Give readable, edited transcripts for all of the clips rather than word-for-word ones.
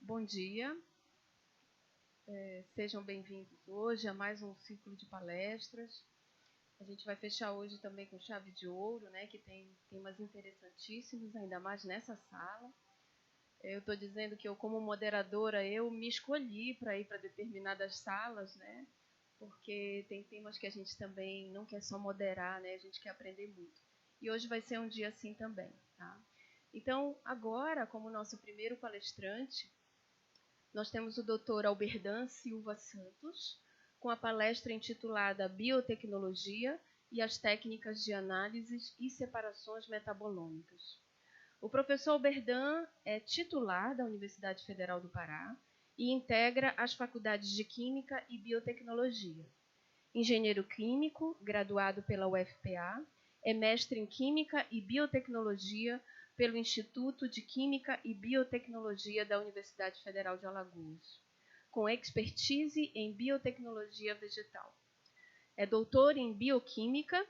Bom dia, sejam bem-vindos hoje a mais um ciclo de palestras. A gente vai fechar hoje também com chave de ouro, né, que tem temas interessantíssimos, ainda mais nessa sala. Eu estou dizendo que eu, como moderadora, eu me escolhi para ir para determinadas salas, né, porque tem temas que a gente também não quer só moderar, né, a gente quer aprender muito. E hoje vai ser um dia assim também, tá? Então, agora, como nosso primeiro palestrante, nós temos o Dr. Alberdan Silva Santos, com a palestra intitulada Biotecnologia e as técnicas de análises e separações metabolômicas. O professor Alberdan é titular da Universidade Federal do Pará e integra as faculdades de Química e Biotecnologia. Engenheiro químico, graduado pela UFPA, é mestre em Química e Biotecnologia pelo Instituto de Química e Biotecnologia da Universidade Federal de Alagoas, com expertise em biotecnologia vegetal. É doutor em bioquímica,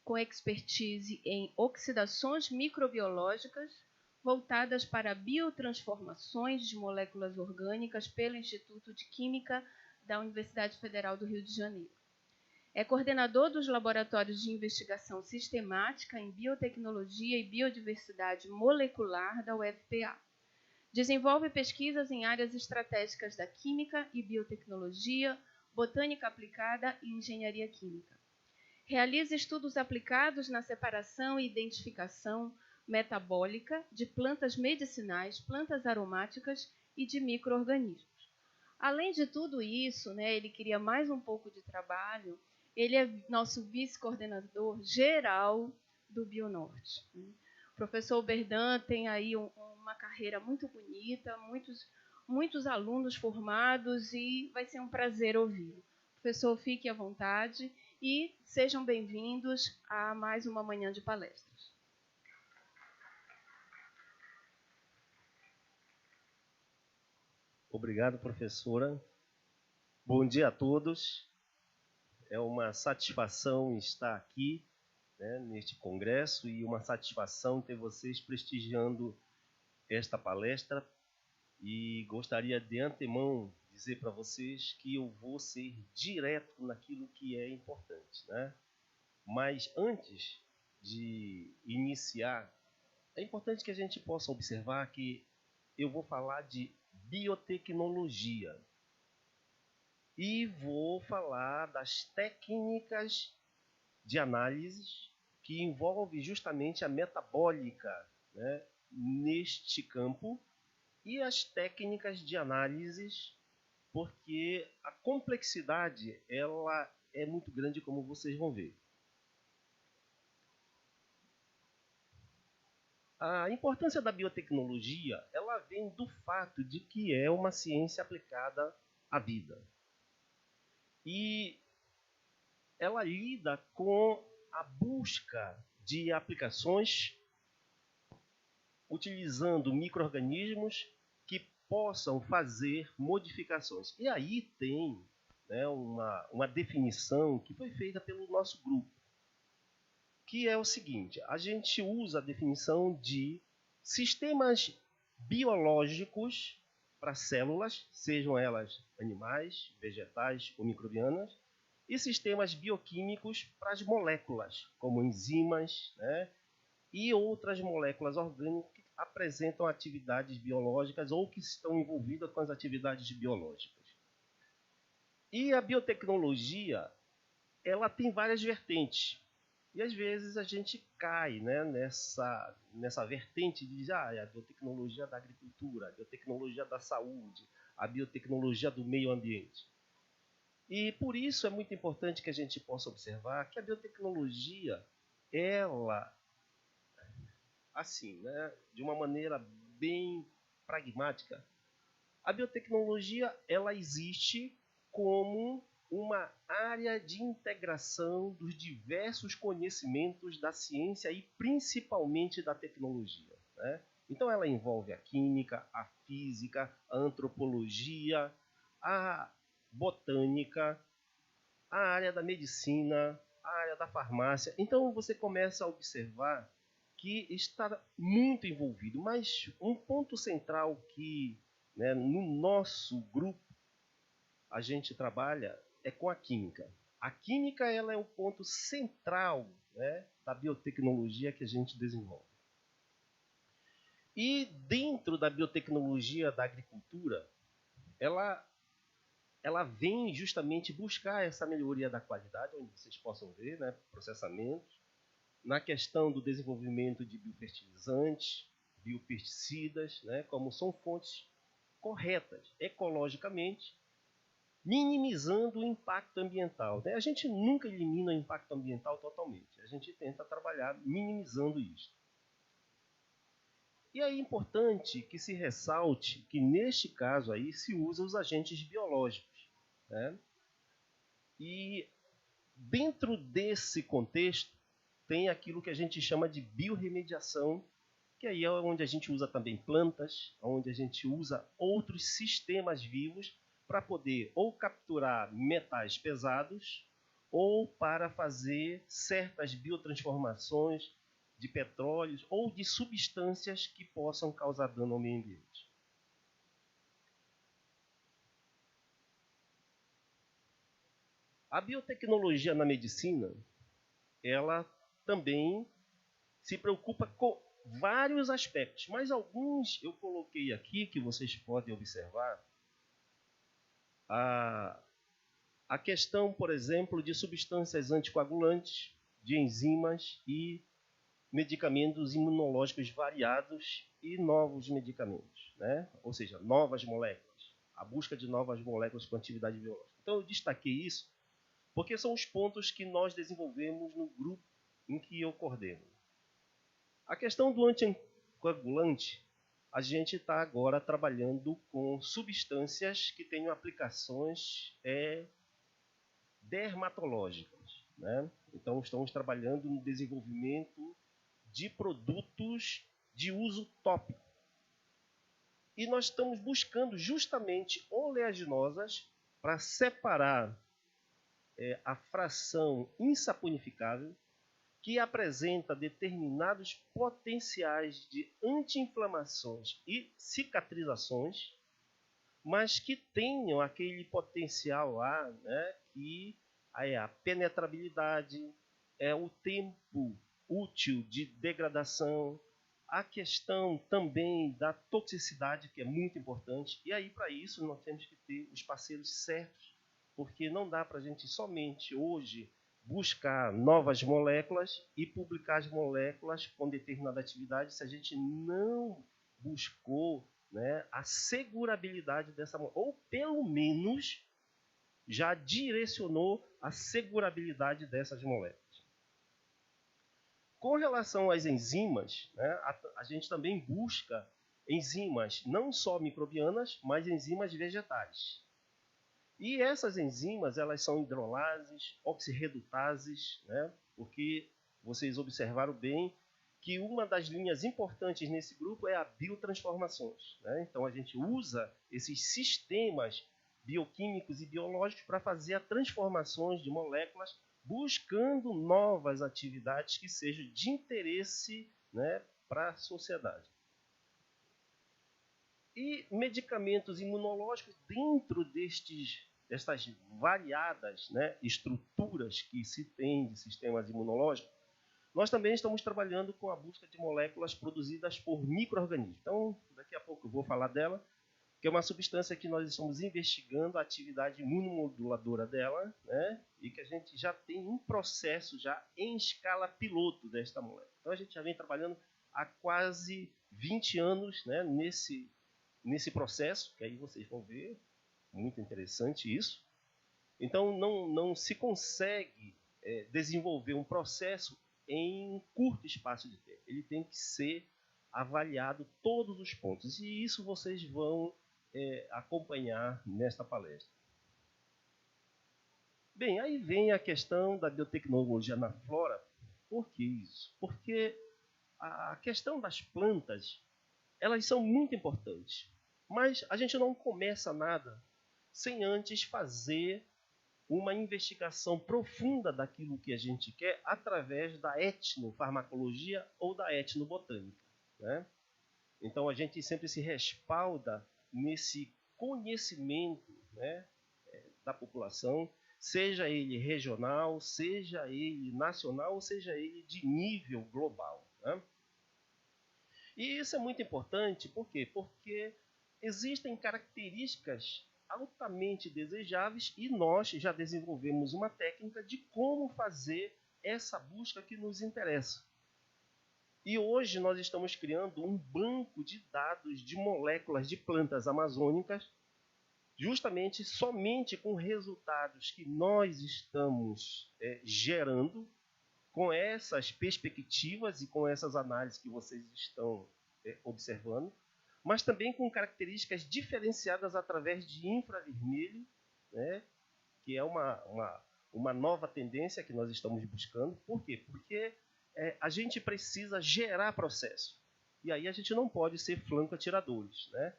com expertise em oxidações microbiológicas voltadas para biotransformações de moléculas orgânicas pelo Instituto de Química da Universidade Federal do Rio de Janeiro. É coordenador dos laboratórios de investigação sistemática em biotecnologia e biodiversidade molecular da UFPA. Desenvolve pesquisas em áreas estratégicas da química e biotecnologia, botânica aplicada e engenharia química. Realiza estudos aplicados na separação e identificação metabólica de plantas medicinais, plantas aromáticas e de micro-organismos. Além de tudo isso, né, ele queria mais um pouco de trabalho. Ele é nosso vice-coordenador geral do Bionorte. O professor Alberdan tem aí uma carreira muito bonita, muitos alunos formados e vai ser um prazer ouvi-lo. Professor, fique à vontade e sejam bem-vindos a mais uma manhã de palestras. Obrigado, professora. Bom dia a todos. É uma satisfação estar aqui, né, neste congresso e uma satisfação ter vocês prestigiando esta palestra. E gostaria de antemão dizer para vocês que eu vou ser direto naquilo que é importante, né? Mas antes de iniciar, é importante que a gente possa observar que eu vou falar de biotecnologia. E vou falar das técnicas de análise que envolve justamente a metabólica, né, neste campo, e as técnicas de análises, porque a complexidade ela é muito grande, como vocês vão ver. A importância da biotecnologia ela vem do fato de que é uma ciência aplicada à vida. E ela lida com a busca de aplicações utilizando micro-organismos que possam fazer modificações. E aí tem, né, uma definição que foi feita pelo nosso grupo, que é o seguinte: a gente usa a definição de sistemas biológicos para células, sejam elas animais, vegetais ou microbianas, e sistemas bioquímicos para as moléculas, como enzimas, né, e outras moléculas orgânicas que apresentam atividades biológicas ou que estão envolvidas com as atividades biológicas. E a biotecnologia, ela tem várias vertentes. E às vezes a gente cai, né, nessa vertente de dizer, a biotecnologia da agricultura, a biotecnologia da saúde, a biotecnologia do meio ambiente. E por isso é muito importante que a gente possa observar que a biotecnologia, ela, assim, né, de uma maneira bem pragmática, a biotecnologia ela existe como uma área de integração dos diversos conhecimentos da ciência e principalmente da tecnologia, né? Então ela envolve a química, a física, a antropologia, a botânica, a área da medicina, a área da farmácia. Então você começa a observar que está muito envolvido. Mas um ponto central que né? No nosso grupo, a gente trabalha com a química. A química ela é o ponto central, né, da biotecnologia que a gente desenvolve. E dentro da biotecnologia da agricultura, ela vem justamente buscar essa melhoria da qualidade, onde vocês possam ver, né, processamentos, na questão do desenvolvimento de biofertilizantes, biopesticidas, né, como são fontes corretas, ecologicamente, minimizando o impacto ambiental. A gente nunca elimina o impacto ambiental totalmente. A gente tenta trabalhar minimizando isso. E é importante que se ressalte que, neste caso, aí, se usa os agentes biológicos, né? E dentro desse contexto, tem aquilo que a gente chama de biorremediação, que aí é onde a gente usa também plantas, onde a gente usa outros sistemas vivos para poder ou capturar metais pesados ou para fazer certas biotransformações de petróleos ou de substâncias que possam causar dano ao meio ambiente. A biotecnologia na medicina, ela também se preocupa com vários aspectos, mas alguns eu coloquei aqui que vocês podem observar. A questão, por exemplo, de substâncias anticoagulantes, de enzimas e medicamentos imunológicos variados e novos medicamentos, né? Ou seja, novas moléculas, a busca de novas moléculas com atividade biológica. Então eu destaquei isso porque são os pontos que nós desenvolvemos no grupo em que eu coordeno. A questão do anticoagulante, a gente está agora trabalhando com substâncias que tenham aplicações dermatológicas, né? Então, estamos trabalhando no desenvolvimento de produtos de uso tópico. E nós estamos buscando justamente oleaginosas para separar a fração insaponificável que apresenta determinados potenciais de anti-inflamações e cicatrizações, mas que tenham aquele potencial lá, né, que é a penetrabilidade, o tempo útil de degradação, a questão também da toxicidade, que é muito importante. E aí, para isso, nós temos que ter os parceiros certos, porque não dá para a gente somente hoje buscar novas moléculas e publicar as moléculas com determinada atividade se a gente não buscou, né, a segurabilidade dessa molécula, ou pelo menos já direcionou a segurabilidade dessas moléculas. Com relação às enzimas, né, a gente também busca enzimas não só microbianas, mas enzimas vegetais. E essas enzimas, elas são hidrolases, oxirredutases, né? Porque vocês observaram bem que uma das linhas importantes nesse grupo é a biotransformações, né? Então, a gente usa esses sistemas bioquímicos e biológicos para fazer as transformações de moléculas, buscando novas atividades que sejam de interesse, né, para a sociedade. E medicamentos imunológicos dentro destas variadas, né, estruturas que se tem de sistemas imunológicos, nós também estamos trabalhando com a busca de moléculas produzidas por micro-organismos. Então, daqui a pouco eu vou falar dela, que é uma substância que nós estamos investigando a atividade imunomoduladora dela, né, e que a gente já tem um processo já em escala piloto desta molécula. Então, a gente já vem trabalhando há quase 20 anos, né, nesse processo, que aí vocês vão ver, muito interessante isso. Então, não se consegue desenvolver um processo em um curto espaço de tempo. Ele tem que ser avaliado todos os pontos. E isso vocês vão acompanhar nesta palestra. Bem, aí vem a questão da biotecnologia na flora. Por que isso? Porque a questão das plantas, elas são muito importantes. Mas a gente não começa nada sem antes fazer uma investigação profunda daquilo que a gente quer através da etnofarmacologia ou da etnobotânica, né? Então, a gente sempre se respalda nesse conhecimento, né, da população, seja ele regional, seja ele nacional, ou seja ele de nível global, né? E isso é muito importante, por quê? Porque existem características altamente desejáveis e nós já desenvolvemos uma técnica de como fazer essa busca que nos interessa. E hoje nós estamos criando um banco de dados de moléculas de plantas amazônicas, justamente somente com resultados que nós estamos gerando, com essas perspectivas e com essas análises que vocês estão observando, mas também com características diferenciadas através de infravermelho, né, que é uma nova tendência que nós estamos buscando. Por quê? Porque a gente precisa gerar processo. E aí a gente não pode ser flanco atiradores, né?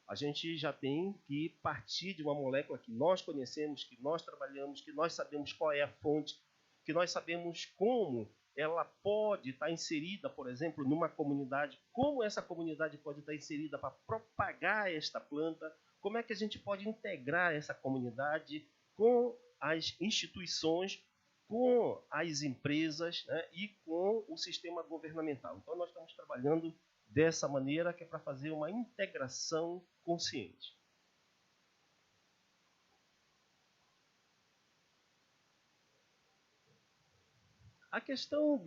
A gente já tem que partir de uma molécula que nós conhecemos, que nós trabalhamos, que nós sabemos qual é a fonte, que nós sabemos como ela pode estar inserida, por exemplo, numa comunidade, como essa comunidade pode estar inserida para propagar esta planta, como é que a gente pode integrar essa comunidade com as instituições, com as empresas, né, e com o sistema governamental. Então, nós estamos trabalhando dessa maneira, que é para fazer uma integração consciente. A questão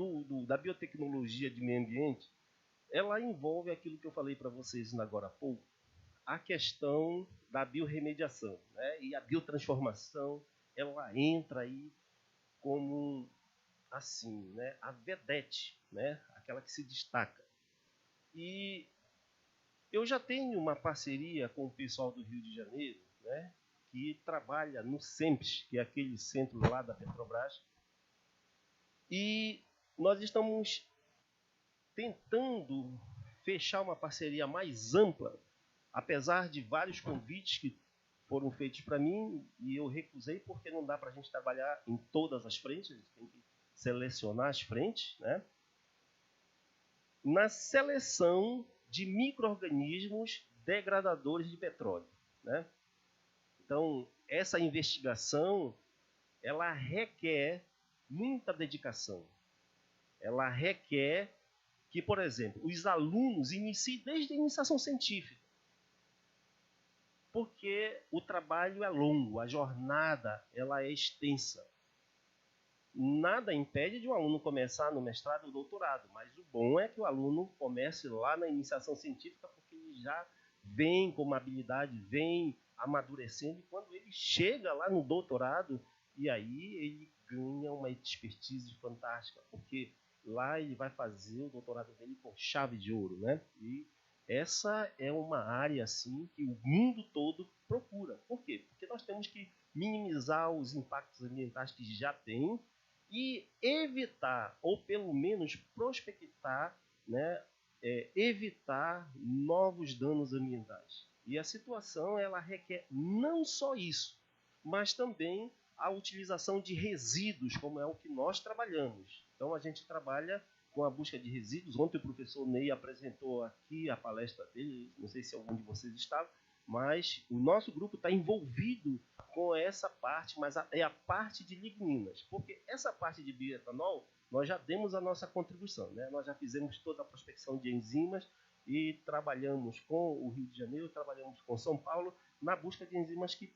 da biotecnologia de meio ambiente, ela envolve aquilo que eu falei para vocês agora há pouco, a questão da biorremediação, né? E a biotransformação, ela entra aí como assim, né, a vedete, né, aquela que se destaca. E eu já tenho uma parceria com o pessoal do Rio de Janeiro, né, que trabalha no CEMPES, que é aquele centro lá da Petrobras, e nós estamos tentando fechar uma parceria mais ampla, apesar de vários convites que foram feitos para mim e eu recusei, porque não dá para a gente trabalhar em todas as frentes, a gente tem que selecionar as frentes, né? Na seleção de micro-organismos degradadores de petróleo, né? Então, essa investigação, ela requer muita dedicação. Ela requer que, por exemplo, os alunos iniciem desde a iniciação científica, porque o trabalho é longo, a jornada ela é extensa. Nada impede de um aluno começar no mestrado ou doutorado, mas o bom é que o aluno comece lá na iniciação científica, porque ele já vem com uma habilidade, vem amadurecendo, e quando ele chega lá no doutorado, e aí ele ganha uma expertise fantástica, porque lá ele vai fazer o doutorado dele com chave de ouro, né? E essa é uma área assim que o mundo todo procura. Por quê? Porque nós temos que minimizar os impactos ambientais que já tem e evitar, ou pelo menos prospectar, né, evitar novos danos ambientais. E a situação ela requer não só isso, mas também a utilização de resíduos, como é o que nós trabalhamos. Então, a gente trabalha com a busca de resíduos. Ontem o professor Ney apresentou aqui a palestra dele, não sei se algum de vocês estava, mas o nosso grupo está envolvido com essa parte, mas é a parte de ligninas, porque essa parte de bioetanol, nós já demos a nossa contribuição, né? Nós já fizemos toda a prospecção de enzimas e trabalhamos com o Rio de Janeiro, trabalhamos com São Paulo, na busca de enzimas que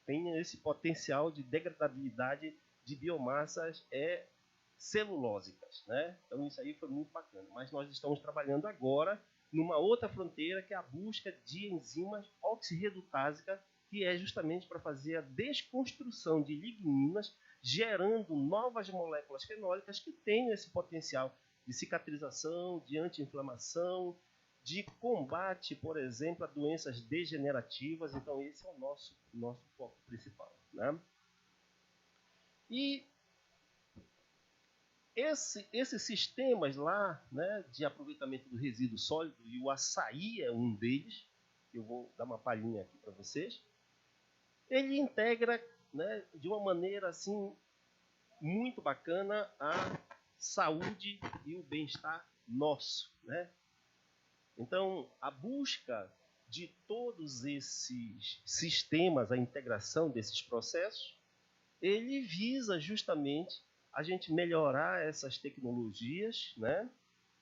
tenham esse potencial de degradabilidade de biomassas celulósicas, né? Então isso aí foi muito bacana, mas nós estamos trabalhando agora numa outra fronteira, que é a busca de enzimas oxirredutásicas, que é justamente para fazer a desconstrução de ligninas, gerando novas moléculas fenólicas que tenham esse potencial de cicatrização, de anti-inflamação, de combate, por exemplo, a doenças degenerativas. Então, esse é o nosso foco principal, né? E esses sistemas lá, né, de aproveitamento do resíduo sólido, e o açaí é um deles, eu vou dar uma palhinha aqui para vocês, ele integra, né, de uma maneira assim muito bacana a saúde e o bem-estar nosso, né? Então, a busca de todos esses sistemas, a integração desses processos, ele visa justamente a gente melhorar essas tecnologias, né?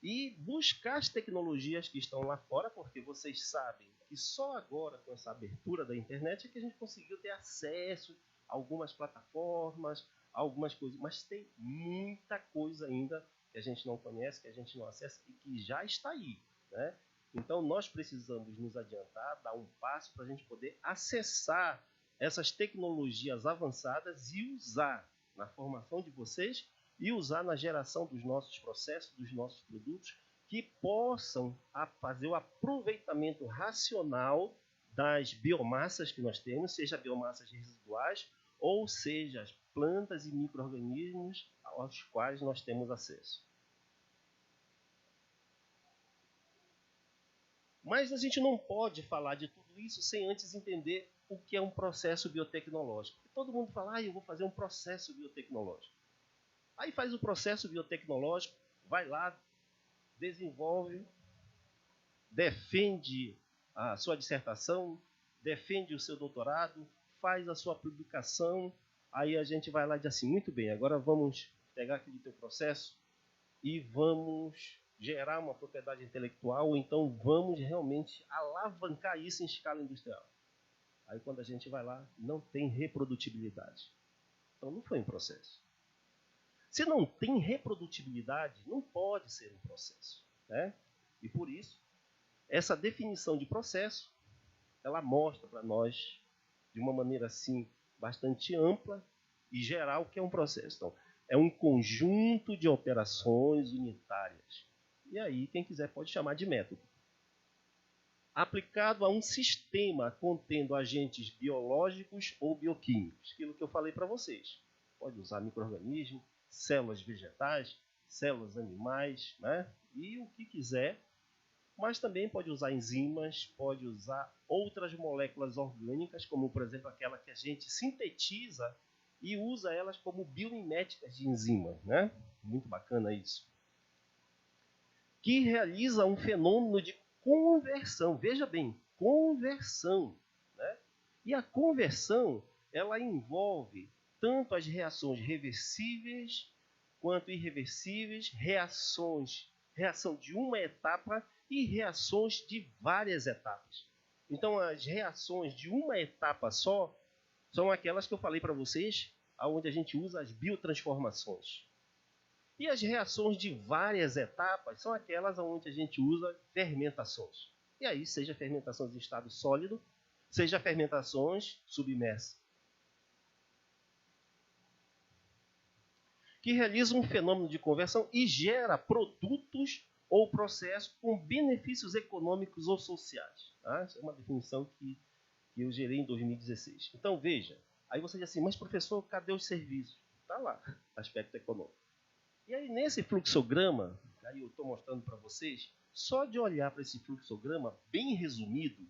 E buscar as tecnologias que estão lá fora, porque vocês sabem que só agora, com essa abertura da internet, é que a gente conseguiu ter acesso a algumas plataformas, a algumas coisas, mas tem muita coisa ainda que a gente não conhece, que a gente não acessa e que já está aí, né? Então, nós precisamos nos adiantar, dar um passo para a gente poder acessar essas tecnologias avançadas e usar na formação de vocês e usar na geração dos nossos processos, dos nossos produtos, que possam fazer o aproveitamento racional das biomassas que nós temos, seja biomassas residuais ou seja as plantas e micro-organismos aos quais nós temos acesso. Mas a gente não pode falar de tudo isso sem antes entender o que é um processo biotecnológico. Todo mundo fala, eu vou fazer um processo biotecnológico. Aí faz o processo biotecnológico, vai lá, desenvolve, defende a sua dissertação, defende o seu doutorado, faz a sua publicação, aí a gente vai lá e diz assim, muito bem, agora vamos pegar aquele teu processo e vamos gerar uma propriedade intelectual, ou então vamos realmente alavancar isso em escala industrial. Aí quando a gente vai lá, não tem reprodutibilidade. Então não foi um processo. Se não tem reprodutibilidade, não pode ser um processo, né? E por isso, essa definição de processo, ela mostra para nós, de uma maneira assim, bastante ampla e geral, o que é um processo. Então, é um conjunto de operações unitárias. E aí, quem quiser pode chamar de método. Aplicado a um sistema contendo agentes biológicos ou bioquímicos. Aquilo que eu falei para vocês. Pode usar micro-organismos, células vegetais, células animais, né? E o que quiser. Mas também pode usar enzimas, pode usar outras moléculas orgânicas, como, por exemplo, aquela que a gente sintetiza e usa elas como biomiméticas de enzimas, né? Muito bacana isso. Que realiza um fenômeno de conversão. Veja bem, conversão, né? E a conversão, ela envolve tanto as reações reversíveis quanto irreversíveis, reação de uma etapa e reações de várias etapas. Então, as reações de uma etapa só são aquelas que eu falei para vocês, onde a gente usa as biotransformações. E as reações de várias etapas são aquelas onde a gente usa fermentações. E aí, seja fermentações em estado sólido, seja fermentações submersas. Que realiza um fenômeno de conversão e gera produtos ou processos com benefícios econômicos ou sociais. Tá? Essa é uma definição que eu gerei em 2016. Então, veja, aí você diz assim, mas professor, cadê os serviços? Está lá, aspecto econômico. E aí, nesse fluxograma, aí eu estou mostrando para vocês, só de olhar para esse fluxograma, bem resumido,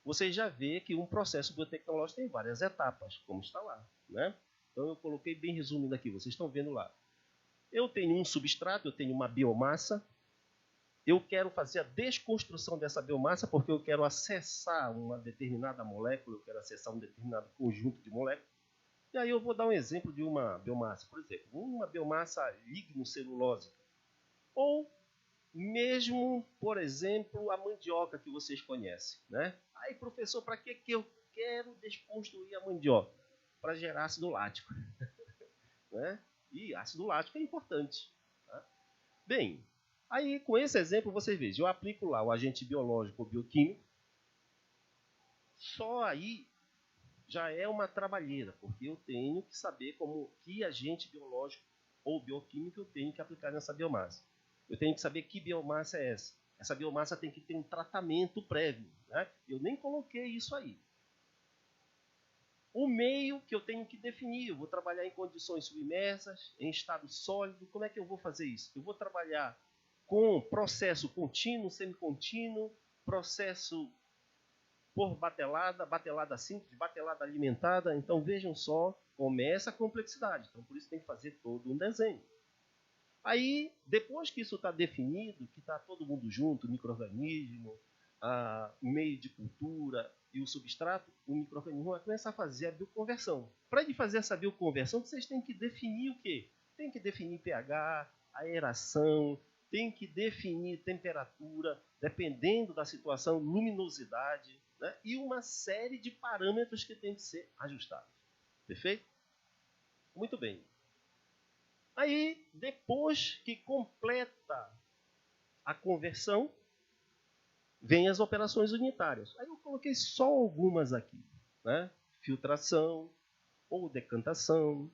você já vê que um processo biotecnológico tem várias etapas, como está lá, né? Então, eu coloquei bem resumido aqui, vocês estão vendo lá. Eu tenho um substrato, eu tenho uma biomassa, eu quero fazer a desconstrução dessa biomassa porque eu quero acessar uma determinada molécula, eu quero acessar um determinado conjunto de moléculas. E aí eu vou dar um exemplo de uma biomassa, por exemplo, uma biomassa lignocelulósica. Ou mesmo, por exemplo, a mandioca que vocês conhecem, né? Aí, professor, para que eu quero desconstruir a mandioca? Para gerar ácido lático. Né? E ácido lático é importante. Tá? Bem, aí com esse exemplo vocês vejam, eu aplico lá o agente biológico ou bioquímico, só aí já é uma trabalheira, porque eu tenho que saber que agente biológico ou bioquímico eu tenho que aplicar nessa biomassa. Eu tenho que saber que biomassa é essa. Essa biomassa tem que ter um tratamento prévio. Né? Eu nem coloquei isso aí. O meio que eu tenho que definir, eu vou trabalhar em condições submersas, em estado sólido, como é que eu vou fazer isso? Eu vou trabalhar com processo contínuo, semicontínuo, processo por batelada, batelada simples, batelada alimentada. Então vejam só, começa a complexidade. Então por isso tem que fazer todo um desenho. Aí, depois que isso está definido, que está todo mundo junto, micro-organismo, o meio de cultura e o substrato, o micro-organismo vai começar a fazer a bioconversão. Para ele fazer essa bioconversão, vocês têm que definir o quê? Tem que definir pH, aeração, tem que definir temperatura, dependendo da situação, luminosidade, né? E uma série de parâmetros que tem que ser ajustados. Perfeito? Muito bem. Aí, depois que completa a conversão, vem as operações unitárias. Aí eu coloquei só algumas aqui, né? Filtração, ou decantação,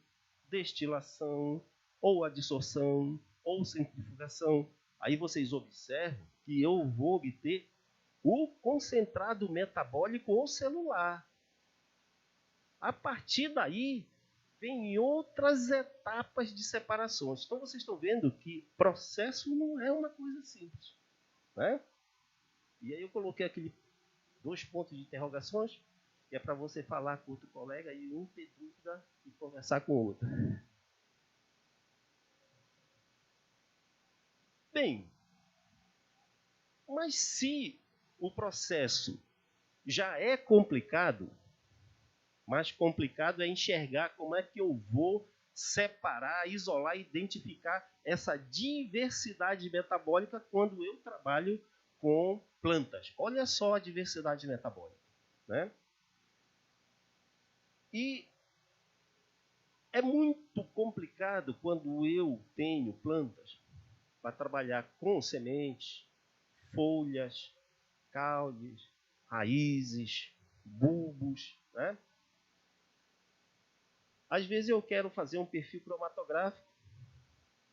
destilação, ou adsorção, ou centrifugação. Aí vocês observam que eu vou obter o concentrado metabólico ou celular. A partir daí, vem outras etapas de separações. Então, vocês estão vendo que processo não é uma coisa simples, né? E aí eu coloquei aquele 2 pontos de interrogações, que é para você falar com outro colega e um ter dúvida e conversar com o outro. Bem, mas se o processo já é complicado, mais complicado é enxergar como é que eu vou separar, isolar, identificar essa diversidade metabólica quando eu trabalho com plantas. Olha só a diversidade metabólica, né? E é muito complicado quando eu tenho plantas para trabalhar com sementes, folhas, caules, raízes, bulbos, né? Às vezes eu quero fazer um perfil cromatográfico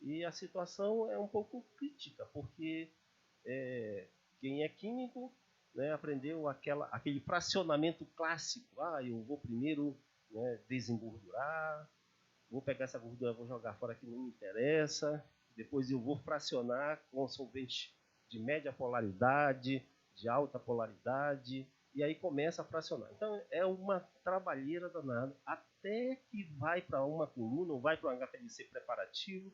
e a situação é um pouco crítica, porque quem é químico, né, aprendeu aquele fracionamento clássico. Eu vou primeiro, né, desengordurar, vou pegar essa gordura, vou jogar fora que não me interessa, depois eu vou fracionar com solvente de média polaridade, de alta polaridade, e aí começa a fracionar. Então é uma trabalheira danada, até que vai para uma coluna, ou vai para um HPLC preparativo,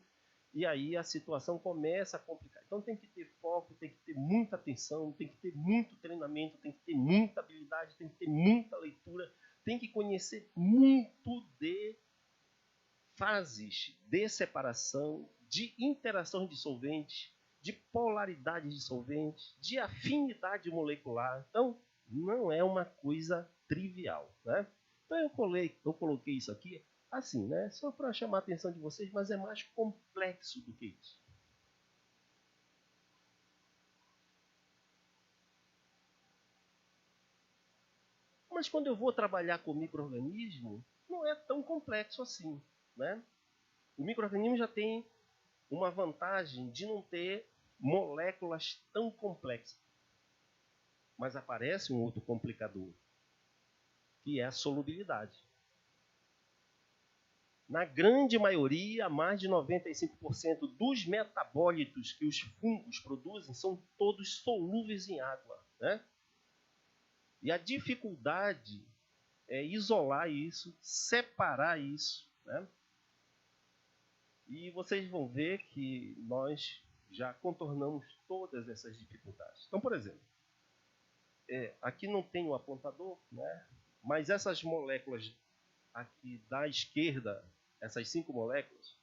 e aí a situação começa a complicar. Então tem que ter foco, tem que ter muita atenção, tem que ter muito treinamento, tem que ter muita habilidade, tem que ter muita leitura, tem que conhecer muito de fases de separação, de interação de solventes, de polaridade de solventes, de afinidade molecular. Então, não é uma coisa trivial, né? Então, eu coloquei isso aqui assim, né? Só para chamar a atenção de vocês, mas é mais complexo do que isso. Mas quando eu vou trabalhar com micro-organismo, não é tão complexo assim, né? O micro-organismo já tem uma vantagem de não ter moléculas tão complexas. Mas aparece um outro complicador, que é a solubilidade. Na grande maioria, mais de 95% dos metabólitos que os fungos produzem são todos solúveis em água, né? E a dificuldade é isolar isso, separar isso, né? E vocês vão ver que nós já contornamos todas essas dificuldades. Então, por exemplo, aqui não tem o apontador, né? Mas essas moléculas aqui da esquerda, essas 5 moléculas,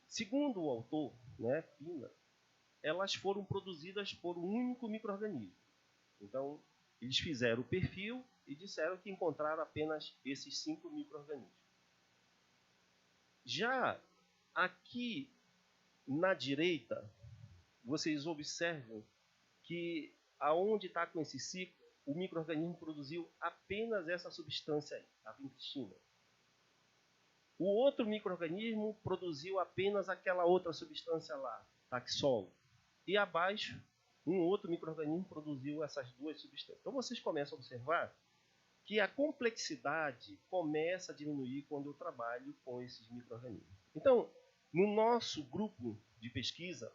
segundo o autor, né, Pina, elas foram produzidas por um único micro-organismo. Então, eles fizeram o perfil e disseram que encontraram apenas esses 5 micro-organismos. Já aqui na direita, vocês observam que aonde está com esse ciclo, o micro-organismo produziu apenas essa substância aí, a vincristina. O outro micro-organismo produziu apenas aquela outra substância lá, taxol. E abaixo, um outro micro-organismo produziu essas 2 substâncias. Então vocês começam a observar que a complexidade começa a diminuir quando eu trabalho com esses micro-organismos. Então, no nosso grupo de pesquisa,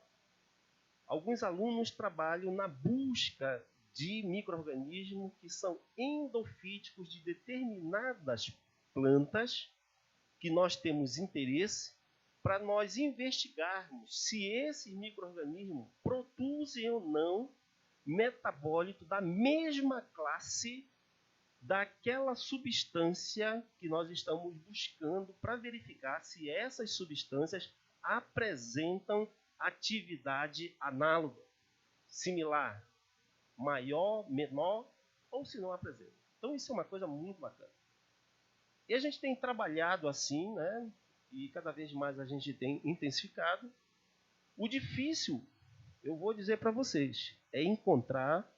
alguns alunos trabalham na busca de micro-organismos que são endofíticos de determinadas plantas que nós temos interesse, para nós investigarmos se esses micro-organismos produzem ou não metabólito da mesma classe daquela substância que nós estamos buscando para verificar se essas substâncias apresentam atividade análoga, similar, maior, menor, ou se não apresenta. Então isso é uma coisa muito bacana. E a gente tem trabalhado assim, né? E cada vez mais a gente tem intensificado. O difícil, eu vou dizer para vocês, é encontrar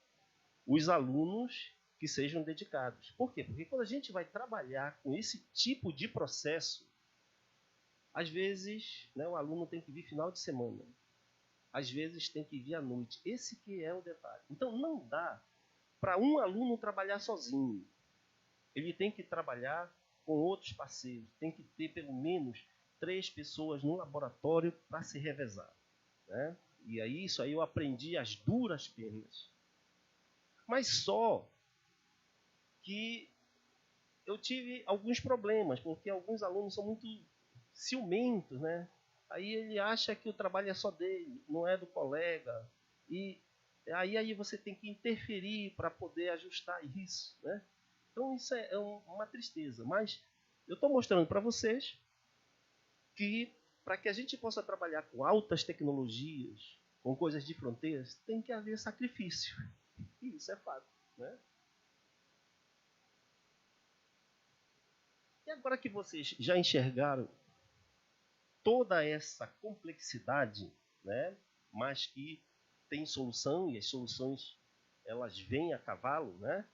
os alunos que sejam dedicados. Por quê? Porque quando a gente vai trabalhar com esse tipo de processo, às vezes, né, o aluno tem que vir final de semana. Às vezes tem que vir à noite. Esse que é o detalhe. Então não dá para um aluno trabalhar sozinho. Ele tem que trabalhar com outros parceiros. Tem que ter pelo menos 3 pessoas no laboratório para se revezar, né? E aí isso aí eu aprendi às duras penas. Mas só que eu tive alguns problemas, porque alguns alunos são muito ciumentos, né? Aí ele acha que o trabalho é só dele, não é do colega. E aí você tem que interferir para poder ajustar isso, né? Então isso é uma tristeza. Mas eu estou mostrando para vocês que para que a gente possa trabalhar com altas tecnologias, com coisas de fronteiras, tem que haver sacrifício. E isso é fato, né? E agora que vocês já enxergaram toda essa complexidade, né, mas que tem solução, e as soluções elas vêm a cavalo, né?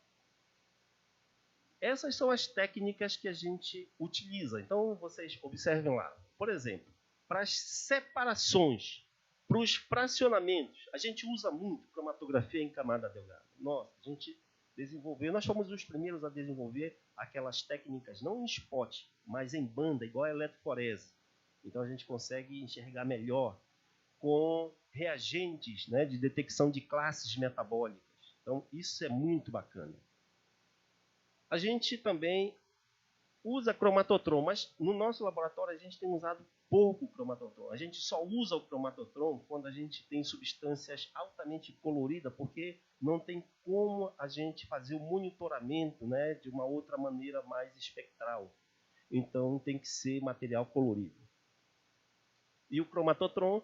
Essas são as técnicas que a gente utiliza. Então vocês observem lá. Por exemplo, para as separações, para os fracionamentos, a gente usa muito cromatografia em camada delgada. Nossa, a gente desenvolveu, nós fomos os primeiros a desenvolver aquelas técnicas, não em spot, mas em banda, igual a eletroforese. Então a gente consegue enxergar melhor com reagentes, né, de detecção de classes metabólicas. Então isso é muito bacana. A gente também usa cromatotron, mas no nosso laboratório a gente tem usado pouco cromatotron. A gente só usa o cromatotron quando a gente tem substâncias altamente coloridas, porque não tem como a gente fazer o monitoramento, né, de uma outra maneira mais espectral. Então tem que ser material colorido. E o cromatotron,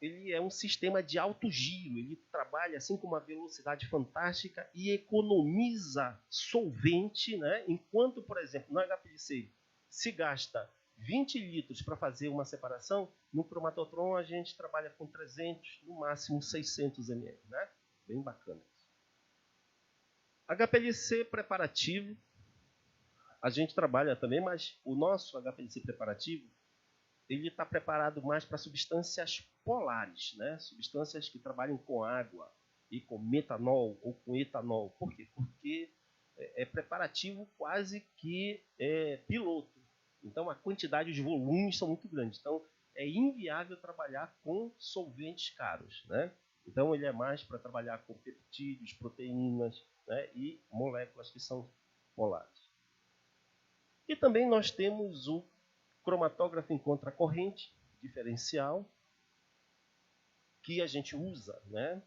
ele é um sistema de alto giro, ele trabalha assim com uma velocidade fantástica e economiza solvente, né? Enquanto, por exemplo, no HPLC se gasta 20 litros para fazer uma separação, no cromatotron a gente trabalha com 300, no máximo 600 ml, né? Bem bacana. HPLC preparativo, a gente trabalha também, mas o nosso HPLC preparativo, ele está preparado mais para substâncias polares, né? Substâncias que trabalham com água e com metanol ou com etanol. Por quê? Porque é preparativo quase que piloto. Então a quantidade de volumes são muito grandes. Então é inviável trabalhar com solventes caros, né? Então ele é mais para trabalhar com peptídeos, proteínas, né? E moléculas que são polares. E também nós temos o cromatógrafo em contracorrente, diferencial, que a gente usa, né?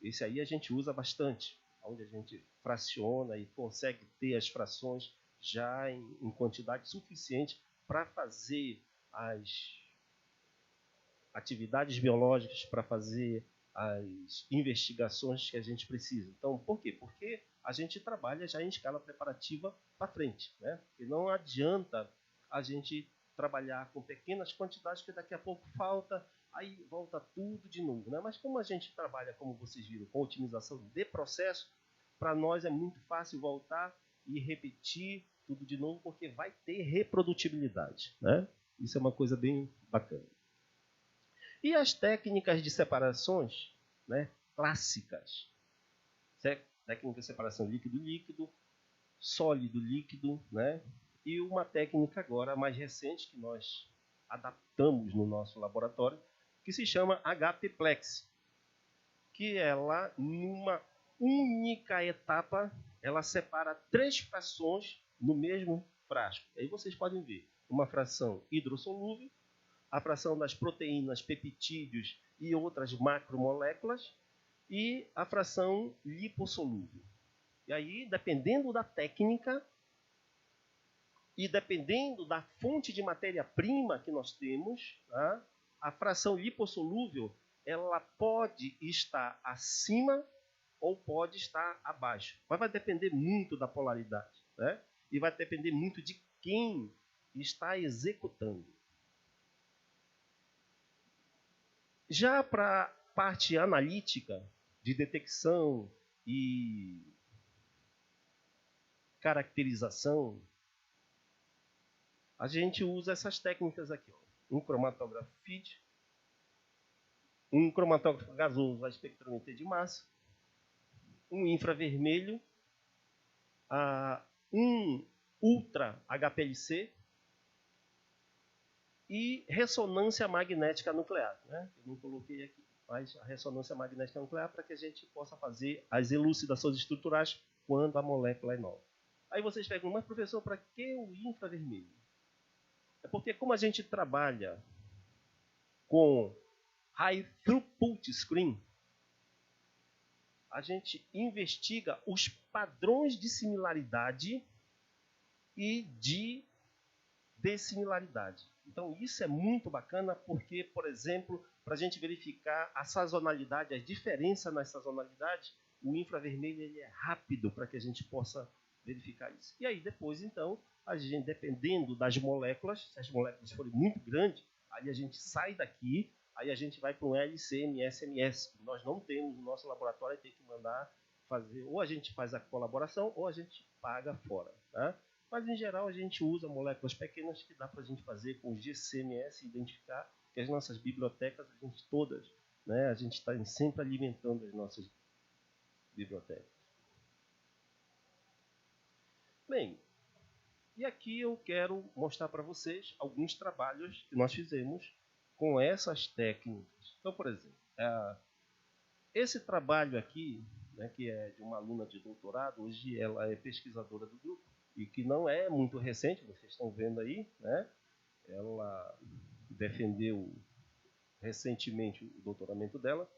Esse aí a gente usa bastante, onde a gente fraciona e consegue ter as frações já em quantidade suficiente para fazer as atividades biológicas, para fazer as investigações que a gente precisa. Então, por quê? Porque a gente trabalha já em escala preparativa para frente, né? E não adianta a gente trabalhar com pequenas quantidades que daqui a pouco falta, aí volta tudo de novo, né? Mas como a gente trabalha, como vocês viram, com otimização de processo, para nós é muito fácil voltar e repetir tudo de novo, porque vai ter reprodutibilidade, né? Isso é uma coisa bem bacana. E as técnicas de separações, né, clássicas, técnica de separação líquido-líquido, sólido-líquido, né? E uma técnica agora mais recente que nós adaptamos no nosso laboratório, que se chama HPplex, que ela, numa única etapa, ela separa 3 frações no mesmo frasco. Aí vocês podem ver uma fração hidrossolúvel, a fração das proteínas, peptídeos e outras macromoléculas, e a fração lipossolúvel. E aí, dependendo da técnica e dependendo da fonte de matéria-prima que nós temos, tá? A fração lipossolúvel ela pode estar acima ou pode estar abaixo. Mas vai depender muito da polaridade, né? E vai depender muito de quem está executando. Já para a parte analítica, de detecção e caracterização, a gente usa essas técnicas aqui. Ó. Um cromatógrafo FIT, um cromatógrafo gasoso a espectrometria de massa, um infravermelho, um ultra HPLC e ressonância magnética nuclear. Né? Eu não coloquei aqui, mas a ressonância magnética nuclear para que a gente possa fazer as elucidações estruturais quando a molécula é nova. Aí vocês perguntam, mas professor, para que o infravermelho? É porque como a gente trabalha com High Throughput Screen, a gente investiga os padrões de similaridade e de dissimilaridade. Então, isso é muito bacana porque, por exemplo, para a gente verificar a sazonalidade, as diferenças nas sazonalidades, o infravermelho ele é rápido para que a gente possa verificar isso. E aí, depois, então, a gente, dependendo das moléculas, se as moléculas forem muito grandes, aí a gente sai daqui, aí a gente vai para um LC-MS, que nós não temos no nosso laboratório, tem que mandar fazer, ou a gente faz a colaboração, ou a gente paga fora. Tá? Mas, em geral, a gente usa moléculas pequenas que dá para a gente fazer com GCMS, identificar que as nossas bibliotecas, a gente todas, né, a gente está sempre alimentando as nossas bibliotecas. Bem, e aqui eu quero mostrar para vocês alguns trabalhos que nós fizemos com essas técnicas. Então, por exemplo, esse trabalho aqui, né, que é de uma aluna de doutorado, hoje ela é pesquisadora do grupo, e que não é muito recente, vocês estão vendo aí, né? Ela defendeu recentemente o doutoramento dela.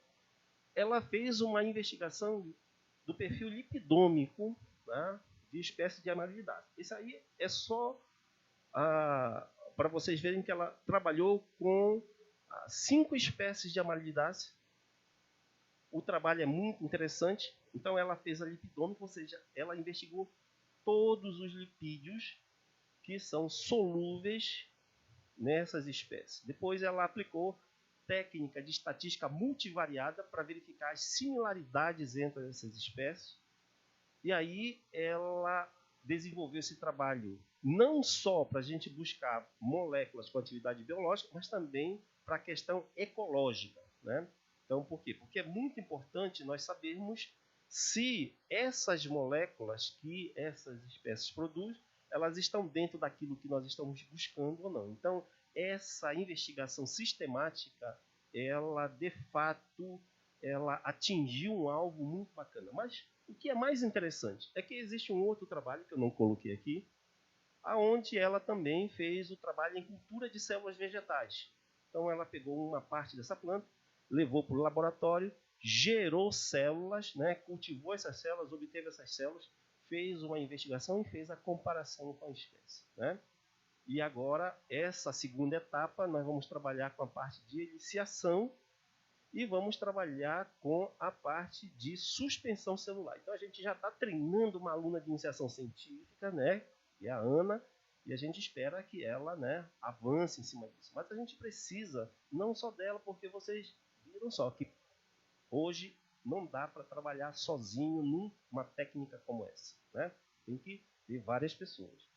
Ela fez uma investigação do perfil lipidômico, né, de espécies de amarilidácea. Isso aí é só para vocês verem que ela trabalhou com 5 espécies de amarilidácea. O trabalho é muito interessante. Então, ela fez a lipidômica, ou seja, ela investigou todos os lipídios que são solúveis nessas espécies. Depois ela aplicou técnica de estatística multivariada para verificar as similaridades entre essas espécies. E aí ela desenvolveu esse trabalho não só para a gente buscar moléculas com atividade biológica, mas também para a questão ecológica. Né? Então, por quê? Porque é muito importante nós sabermos se essas moléculas que essas espécies produzem, elas estão dentro daquilo que nós estamos buscando ou não. Então, essa investigação sistemática, ela de fato, ela atingiu um alvo muito bacana. Mas o que é mais interessante é que existe um outro trabalho que eu não coloquei aqui, aonde ela também fez o trabalho em cultura de células vegetais. Então, ela pegou uma parte dessa planta, levou para o laboratório, gerou células, né, cultivou essas células, obteve essas células, fez uma investigação e fez a comparação com a espécie. Né? E agora, essa segunda etapa, nós vamos trabalhar com a parte de eliciação e vamos trabalhar com a parte de suspensão celular. Então, a gente já está treinando uma aluna de iniciação científica, né, que é a Ana, e a gente espera que ela, né, avance em cima disso. Mas a gente precisa não só dela, porque vocês viram só que hoje não dá para trabalhar sozinho numa técnica como essa. Né? Tem que ter várias pessoas.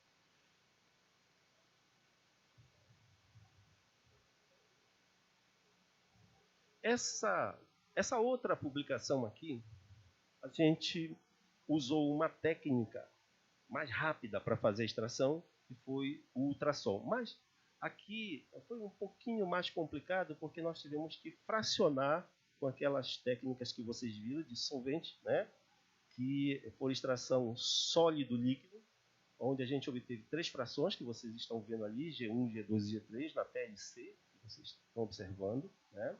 Essa outra publicação aqui, a gente usou uma técnica mais rápida para fazer a extração, que foi o ultrassom. Mas aqui foi um pouquinho mais complicado, porque nós tivemos que fracionar com aquelas técnicas que vocês viram de solvente, né? Que por extração sólido-líquido, onde a gente obteve 3 frações, que vocês estão vendo ali, G1, G2 e G3, na TLC, que vocês estão observando. Né?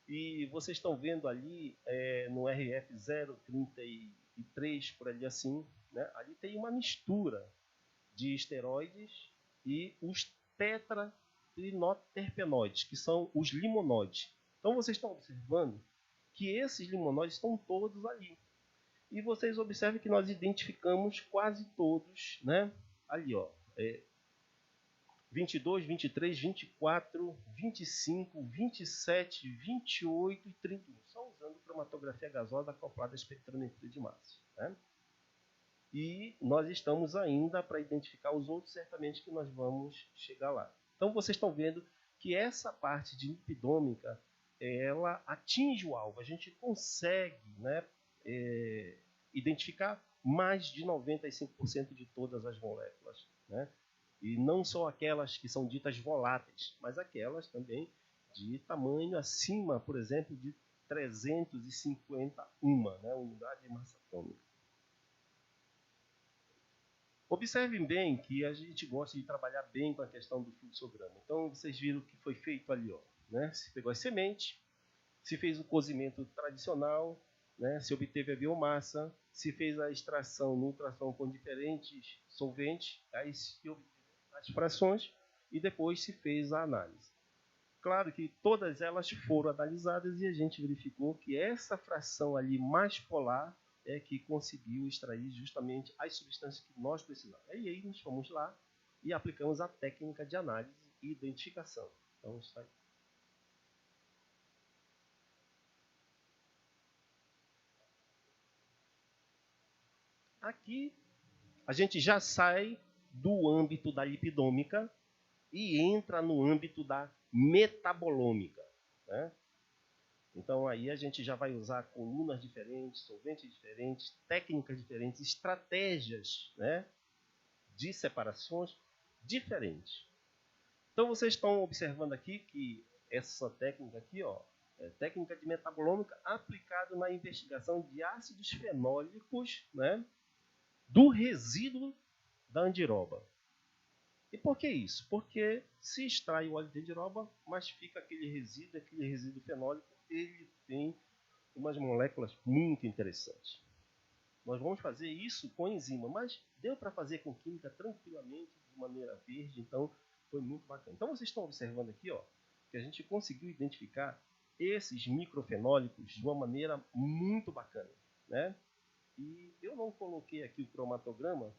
E vocês estão vendo ali no RF 033, por ali assim, né? Ali tem uma mistura de esteroides e os tetratrinoterpenoides, que são os limonoides. Então vocês estão observando que esses limonoides estão todos ali. E vocês observem que nós identificamos quase todos, né? Ali, ó, 22, 23, 24, 25, 27, 28 e 31. Só usando cromatografia gasosa acoplada à espectrometria de massa, né? E nós estamos ainda para identificar os outros, certamente que nós vamos chegar lá. Então vocês estão vendo que essa parte de lipidômica, ela atinge o alvo. A gente consegue, né, identificar mais de 95% de todas as moléculas, né? E não só aquelas que são ditas voláteis, mas aquelas também de tamanho acima, por exemplo, de 351, né, unidade de massa atômica. Observem bem que a gente gosta de trabalhar bem com a questão do fluxograma. Então, vocês viram o que foi feito ali, ó, né? Se pegou as sementes, se fez o cozimento tradicional, né? Se obteve a biomassa, se fez a extração no ultrassom com diferentes solventes, aí se obteve as frações e depois se fez a análise. Claro que todas elas foram analisadas e a gente verificou que essa fração ali mais polar é que conseguiu extrair justamente as substâncias que nós precisamos. E aí nós fomos lá e aplicamos a técnica de análise e identificação. Então está aí. Aqui a gente já sai do âmbito da lipidômica e entra no âmbito da metabolômica, né? Então aí a gente já vai usar colunas diferentes, solventes diferentes, técnicas diferentes, estratégias, né, de separações diferentes. Então vocês estão observando aqui que essa técnica aqui, ó, é técnica de metabolômica aplicada na investigação de ácidos fenólicos, né, do resíduo da andiroba. E por que isso? Porque se extrai o óleo de andiroba, mas fica aquele resíduo fenólico, ele tem umas moléculas muito interessantes. Nós vamos fazer isso com enzima, mas deu para fazer com química tranquilamente, de maneira verde, então foi muito bacana. Então vocês estão observando aqui, ó, que a gente conseguiu identificar esses microfenólicos de uma maneira muito bacana, né? E eu não coloquei aqui o cromatograma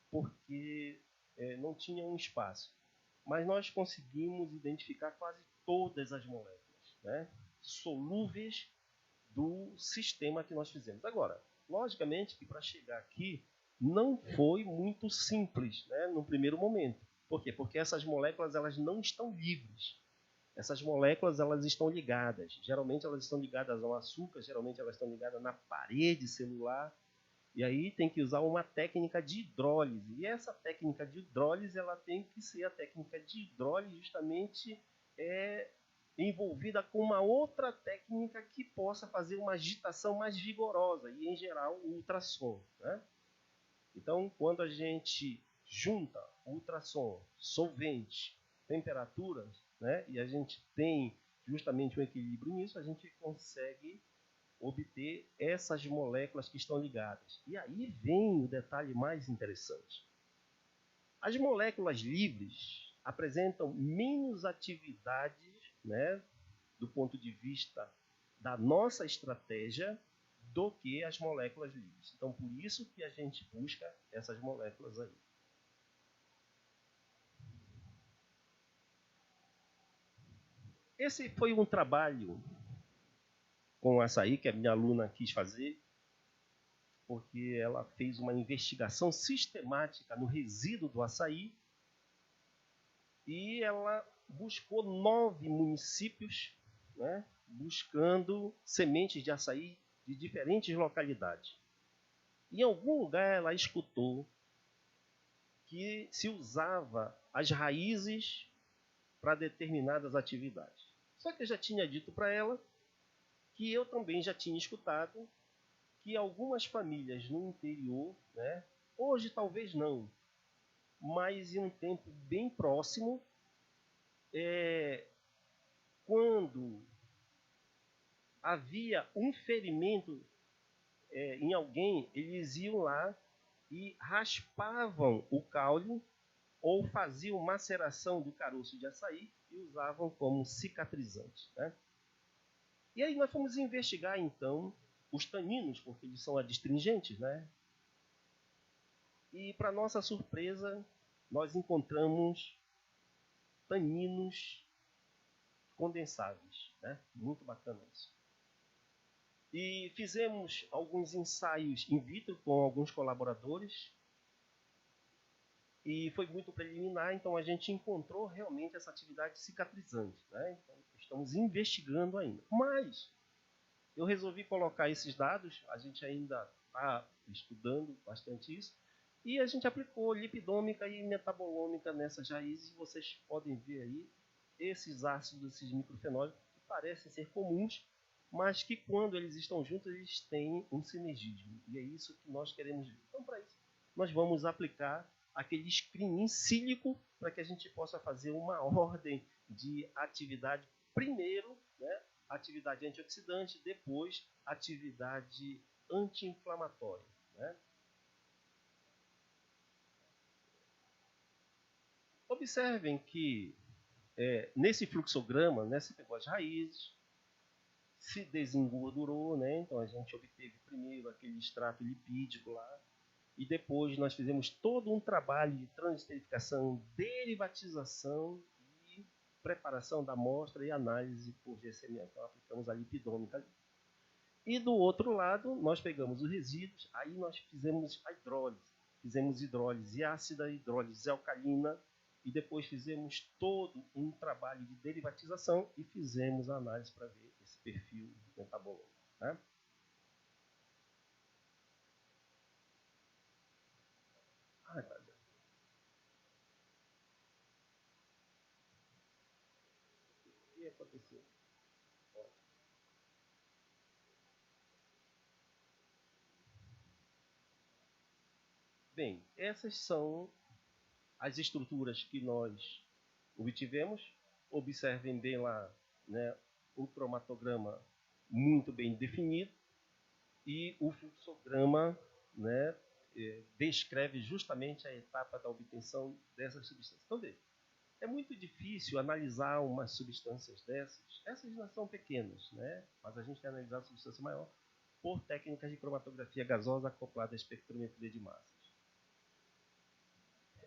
porque não tinha um espaço. Mas nós conseguimos identificar quase todas as moléculas, né, solúveis do sistema que nós fizemos. Agora, logicamente que para chegar aqui não foi muito simples, né, no primeiro momento. Por quê? Porque essas moléculas elas não estão livres. Essas moléculas elas estão ligadas. Geralmente elas estão ligadas ao açúcar, geralmente elas estão ligadas na parede celular. E aí tem que usar uma técnica de hidrólise. E essa técnica de hidrólise ela tem que ser a técnica de hidrólise justamente envolvida com uma outra técnica que possa fazer uma agitação mais vigorosa, e em geral o ultrassom, né? Então, quando a gente junta ultrassom, solvente, temperaturas, né, e a gente tem justamente um equilíbrio nisso, a gente consegue obter essas moléculas que estão ligadas. E aí vem o detalhe mais interessante. As moléculas livres apresentam menos atividade, né, do ponto de vista da nossa estratégia, do que as moléculas livres. Então, por isso que a gente busca essas moléculas aí. Esse foi um trabalho com açaí que a minha aluna quis fazer, porque ela fez uma investigação sistemática no resíduo do açaí e ela buscou 9 municípios, né, buscando sementes de açaí de diferentes localidades. Em algum lugar ela escutou que se usava as raízes para determinadas atividades. Só que eu já tinha dito para ela que eu também já tinha escutado que algumas famílias no interior, né, hoje talvez não, mas em um tempo bem próximo, quando havia um ferimento em alguém, eles iam lá e raspavam o caule ou faziam maceração do caroço de açaí e usavam como cicatrizante, né? E aí nós fomos investigar, então, os taninos, porque eles são adstringentes, né? E, para nossa surpresa, nós encontramos taninos condensáveis, né? Muito bacana isso. E fizemos alguns ensaios in vitro com alguns colaboradores e foi muito preliminar, então a gente encontrou realmente essa atividade cicatrizante, né? Então, estamos investigando ainda. Mas eu resolvi colocar esses dados, a gente ainda está estudando bastante isso, e a gente aplicou lipidômica e metabolômica nessas raízes. Vocês podem ver aí esses ácidos, esses microfenóis, que parecem ser comuns, mas que quando eles estão juntos, eles têm um sinergismo. E é isso que nós queremos ver. Então, para isso, nós vamos aplicar aquele screening sílico para que a gente possa fazer uma ordem de atividade. Primeiro, né, atividade antioxidante, depois atividade anti-inflamatória, né? Observem que nesse fluxograma, né, você pegou as raízes, se desengordurou, né? Então a gente obteve primeiro aquele extrato lipídico lá, e depois nós fizemos todo um trabalho de transesterificação, derivatização e preparação da amostra e análise por GCMA. Então aplicamos a lipidômica ali. E do outro lado, nós pegamos os resíduos, aí nós fizemos a hidrólise. Fizemos hidrólise ácida, hidrólise alcalina, e depois fizemos todo um trabalho de derivatização e fizemos a análise para ver esse perfil metabolômico, né? O que aconteceu? Bem, essas são as estruturas que nós obtivemos. Observem bem lá, né, o cromatograma muito bem definido e o fluxograma, né, descreve justamente a etapa da obtenção dessas substâncias. Então, veja, é muito difícil analisar umas substâncias dessas. Essas não são pequenas, né, mas a gente tem analisado a substância maior por técnicas de cromatografia gasosa acoplada à espectrometria de massas.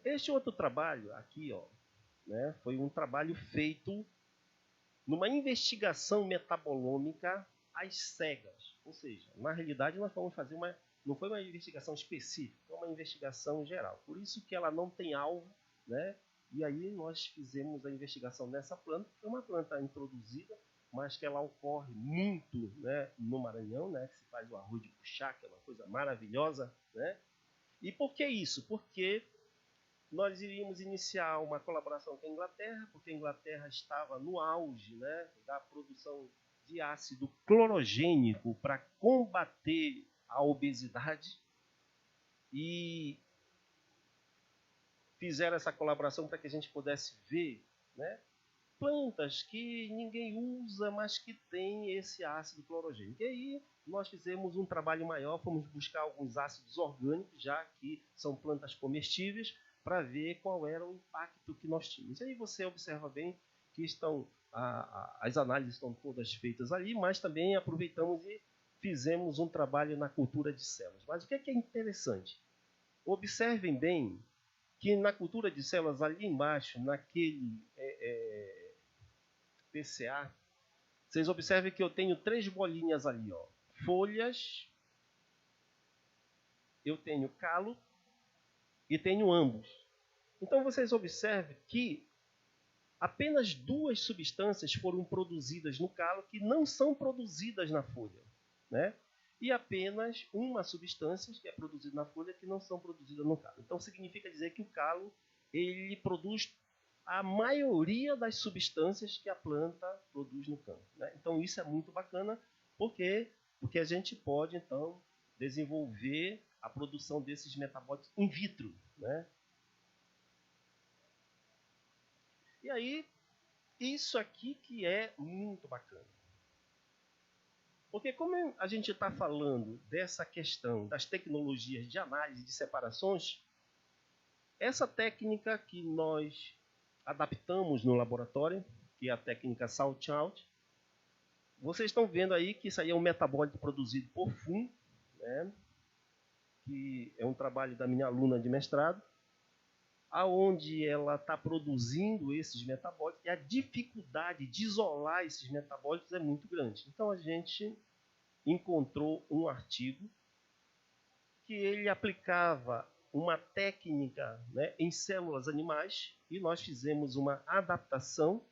Este outro trabalho aqui, ó, né, foi um trabalho feito numa investigação metabolômica às cegas. Ou seja, na realidade nós vamos fazer não foi uma investigação específica, foi uma investigação geral. Por isso que ela não tem alvo, né? E aí nós fizemos a investigação nessa planta, que é uma planta introduzida, mas que ela ocorre muito, né, no Maranhão, né, que se faz o arroz de puxá, que é uma coisa maravilhosa, né? E por que isso? Porque nós iríamos iniciar uma colaboração com a Inglaterra, porque a Inglaterra estava no auge, né, da produção de ácido clorogênico para combater a obesidade, e fizeram essa colaboração para que a gente pudesse ver, né, plantas que ninguém usa, mas que tem esse ácido clorogênico. E aí nós fizemos um trabalho maior, fomos buscar alguns ácidos orgânicos, já que são plantas comestíveis, para ver qual era o impacto que nós tínhamos. E aí você observa bem que as análises estão todas feitas ali, mas também aproveitamos e fizemos um trabalho na cultura de células. Mas o que é interessante? Observem bem que na cultura de células, ali embaixo, naquele PCA, vocês observem que eu tenho 3 bolinhas ali, ó. Folhas, eu tenho calo e tenho ambos. Então vocês observem que apenas 2 substâncias foram produzidas no calo que não são produzidas na folha, né? E apenas uma substância que é produzida na folha que não são produzidas no calo. Então significa dizer que o calo ele produz a maioria das substâncias que a planta produz no campo, né? Então isso é muito bacana, porque a gente pode então desenvolver a produção desses metabólicos in vitro, né? E aí, isso aqui que é muito bacana. Porque como a gente está falando dessa questão das tecnologias de análise de separações, essa técnica que nós adaptamos no laboratório, que é a técnica Salt Out, vocês estão vendo aí que isso aí é um metabólito produzido por FUN, né, que é um trabalho da minha aluna de mestrado, aonde ela está produzindo esses metabólitos, e a dificuldade de isolar esses metabólitos é muito grande. Então a gente encontrou um artigo que ele aplicava uma técnica, né, em células animais, e nós fizemos uma adaptação.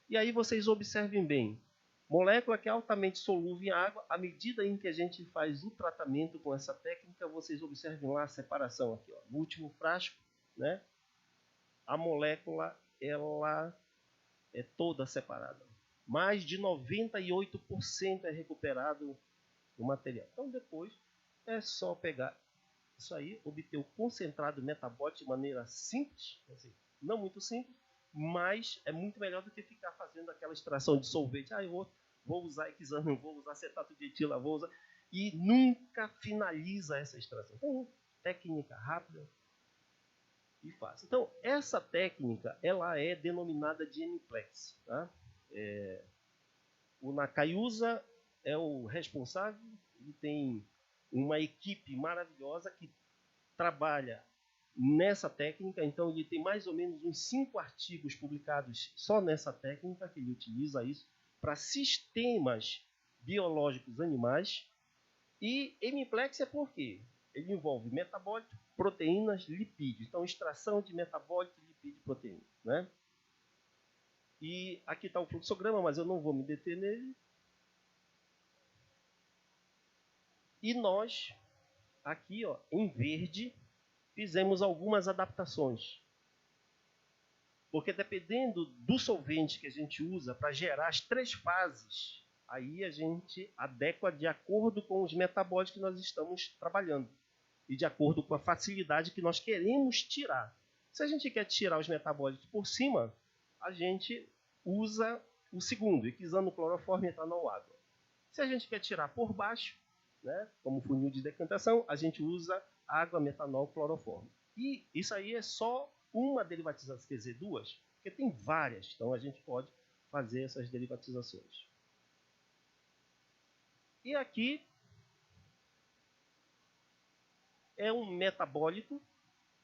E aí vocês observem bem, molécula que é altamente solúvel em água, à medida em que a gente faz o tratamento com essa técnica, vocês observem lá a separação aqui, ó, no último frasco, né, a molécula ela é toda separada. Mais de 98% é recuperado o material. Então depois é só pegar isso aí, obter o concentrado metabólico de maneira simples, assim, não muito simples, mas é muito melhor do que ficar fazendo aquela extração de solvente. Eu vou usar hexano, vou usar acetato de etila, vou usar... E nunca finaliza essa extração. Então, técnica rápida e fácil. Então, essa técnica, ela é denominada de N-plex. Tá? O Nakayusa é o responsável, ele tem uma equipe maravilhosa que trabalha nessa técnica, então ele tem mais ou menos uns 5 artigos publicados só nessa técnica, que ele utiliza isso para sistemas biológicos animais. E N-plex é por quê? Ele envolve metabólito, proteínas, lipídios. Então, extração de metabólito, lipídio e proteína. Né? E aqui está o fluxograma, mas eu não vou me deter nele. E nós, aqui ó, em verde, fizemos algumas adaptações. Porque dependendo do solvente que a gente usa para gerar as 3 fases, aí a gente adequa de acordo com os metabólitos que nós estamos trabalhando. E de acordo com a facilidade que nós queremos tirar. Se a gente quer tirar os metabólitos por cima, a gente usa o segundo, hexano, cloroformo, etanol, água. Se a gente quer tirar por baixo, né, como funil de decantação, a gente usa água, metanol, cloroformo. E isso aí é só uma derivatização, quer dizer, 2, porque tem várias, então a gente pode fazer essas derivatizações. E aqui é um metabólito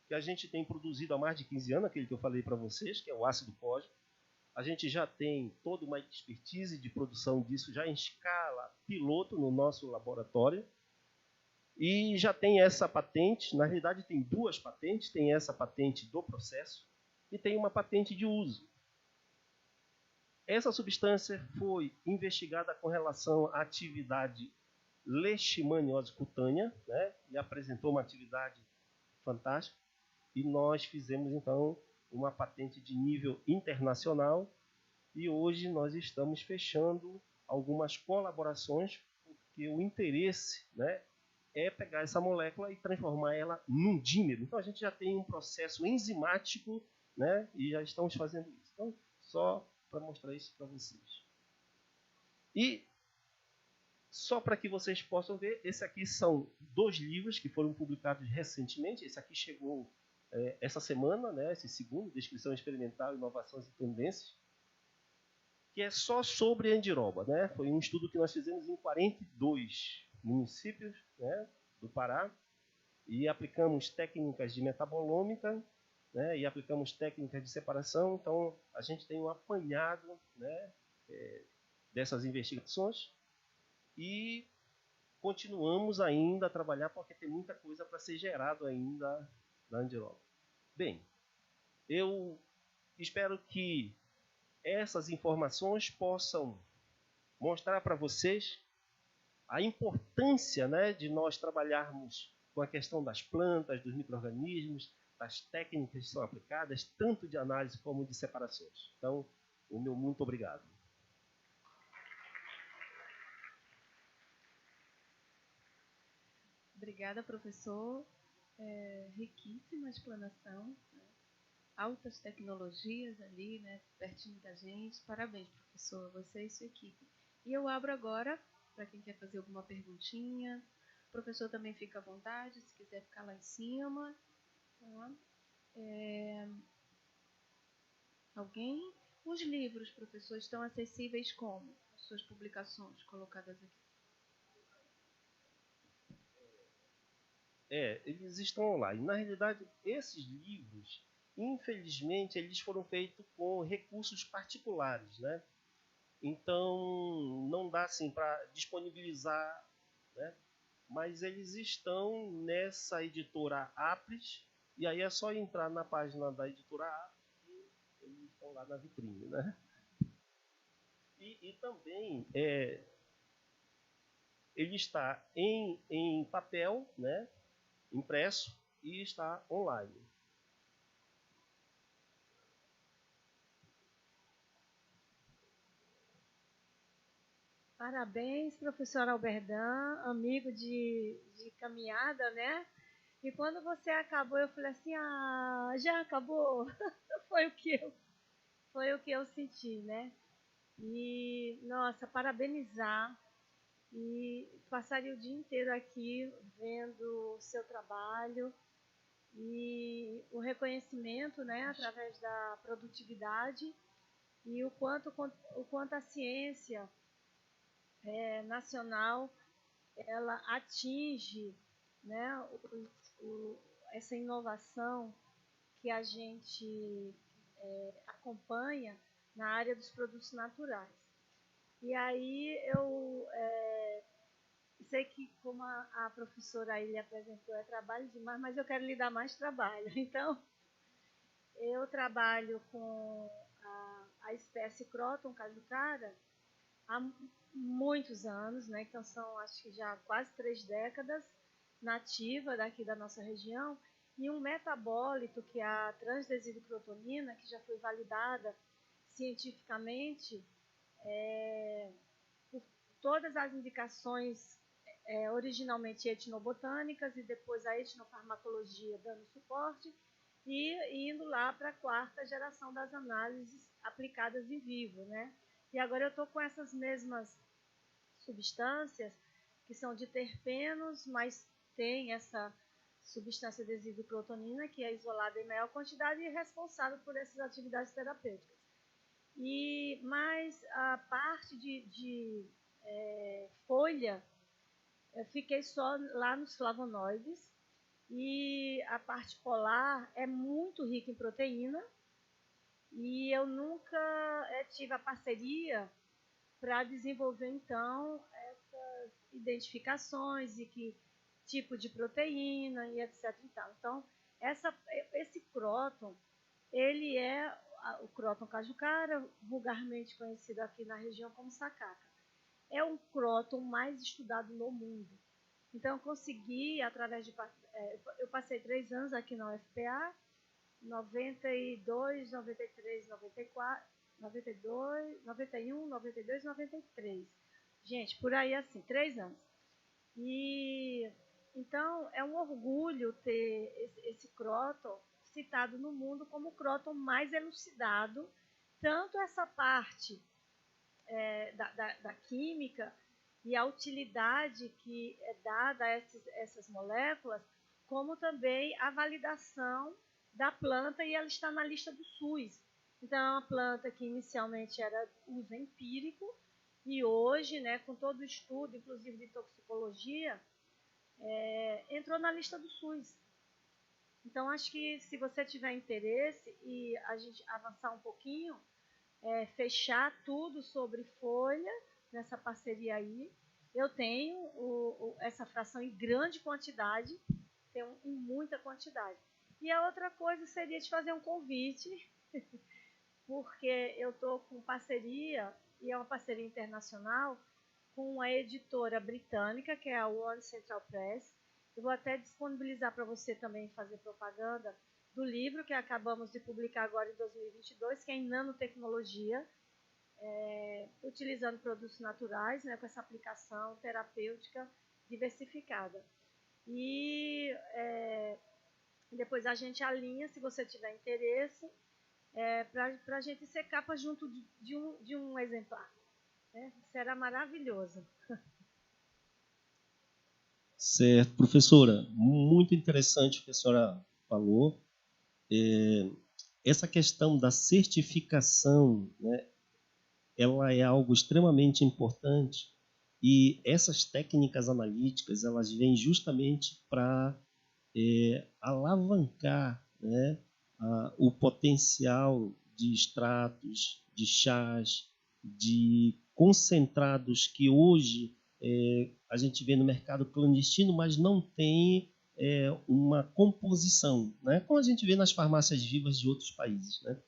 que a gente tem produzido há mais de 15 anos, aquele que eu falei para vocês, que é o ácido fólico. A gente já tem toda uma expertise de produção disso já em escala piloto no nosso laboratório. E já tem essa patente, na realidade tem 2 patentes, tem essa patente do processo e tem uma patente de uso. Essa substância foi investigada com relação à atividade leishmaniose cutânea, né, e apresentou uma atividade fantástica. E nós fizemos, então, uma patente de nível internacional e hoje nós estamos fechando algumas colaborações porque o interesse, né, é pegar essa molécula e transformar ela num dímero. Então, a gente já tem um processo enzimático, né, e já estamos fazendo isso. Então, só para mostrar isso para vocês. E, só para que vocês possam ver, esse aqui são 2 livros que foram publicados recentemente. Esse aqui chegou essa semana, né, esse segundo, Descrição Experimental, Inovações e Tendências, que é só sobre andiroba, né? Foi um estudo que nós fizemos em 42 municípios, né, do Pará, e aplicamos técnicas de metabolômica, né, e aplicamos técnicas de separação. Então, a gente tem um apanhado, né, dessas investigações e continuamos ainda a trabalhar porque tem muita coisa para ser gerado ainda na andiroba. Bem, eu espero que essas informações possam mostrar para vocês a importância, né, de nós trabalharmos com a questão das plantas, dos micro-organismos, das técnicas que são aplicadas, tanto de análise como de separações. Então, o meu muito obrigado. Obrigada, professor. Riquíssima explanação. Né? Altas tecnologias ali, né, pertinho da gente. Parabéns, professor, você e sua equipe. E eu abro agora para quem quer fazer alguma perguntinha. O professor também fica à vontade, se quiser ficar lá em cima. Tá? Alguém? Os livros, professor, estão acessíveis como? As suas publicações colocadas aqui. Eles estão online. Na realidade, esses livros, infelizmente, eles foram feitos com recursos particulares, né? Então, não dá assim para disponibilizar, né? Mas eles estão nessa editora Apres, e aí é só entrar na página da editora Apres e eles estão lá na vitrine, né? E também ele está em papel, né? Impresso, e está online. Parabéns, professor Alberdan, amigo de caminhada, né? E quando você acabou, eu falei assim, já acabou? Foi o que eu senti, né? E, nossa, parabenizar. E passaria o dia inteiro aqui vendo o seu trabalho e o reconhecimento, né, através da produtividade e o quanto a ciência nacional ela atinge, né, essa inovação que a gente acompanha na área dos produtos naturais. E aí eu sei que, como a professora aí lhe apresentou, é trabalho demais, mas eu quero lhe dar mais trabalho. Então, eu trabalho com a espécie Croton cajucara há muitos anos, né? Então, são acho que já quase 3 décadas nativa daqui da nossa região, e um metabólito, que é a transdesidrocrotonina, que já foi validada cientificamente por todas as indicações originalmente etnobotânicas e depois a etnofarmacologia dando suporte e indo lá para a 4ª geração das análises aplicadas em vivo, né? E agora eu estou com essas mesmas substâncias que são de terpenos, mas tem essa substância desidrocrotonina que é isolada em maior quantidade e é responsável por essas atividades terapêuticas. Mas a parte de folha, eu fiquei só lá nos flavonoides, e a parte polar é muito rica em proteína, e eu nunca tive a parceria para desenvolver, então, essas identificações e que tipo de proteína e etc. Então, esse Croton, ele é o Croton cajucara, vulgarmente conhecido aqui na região como sacaca. É o Croton mais estudado no mundo. Então, eu consegui, através de... eu passei 3 anos aqui na UFPA, 92, 93, 94, 92, 91, 92, 93. Gente, por aí assim, 3 anos. E então é um orgulho ter esse Croton citado no mundo como o Croton mais elucidado, tanto essa parte da química e a utilidade que é dada a essas moléculas, como também a validação da planta, e ela está na lista do SUS. Então, é uma planta que inicialmente era uso empírico, e hoje, né, com todo o estudo, inclusive de toxicologia, entrou na lista do SUS. Então, acho que se você tiver interesse e a gente avançar um pouquinho, fechar tudo sobre folha, nessa parceria aí, eu tenho essa fração em grande quantidade, tenho em muita quantidade. E a outra coisa seria te fazer um convite, porque eu estou com parceria, e é uma parceria internacional, com uma editora britânica, que é a One Central Press. Eu vou até disponibilizar para você também fazer propaganda do livro que acabamos de publicar agora em 2022, que é em nanotecnologia, utilizando produtos naturais, né, com essa aplicação terapêutica diversificada. E depois a gente alinha, se você tiver interesse, para a gente ser capa junto de um exemplar. Né? Será maravilhoso. Certo. Professora, muito interessante o que a senhora falou. Essa questão da certificação, né, ela é algo extremamente importante, e essas técnicas analíticas, elas vêm justamente para alavancar, né, o potencial de extratos, de chás, de concentrados que hoje a gente vê no mercado clandestino, mas não tem uma composição, né, como a gente vê nas farmácias vivas de outros países, né?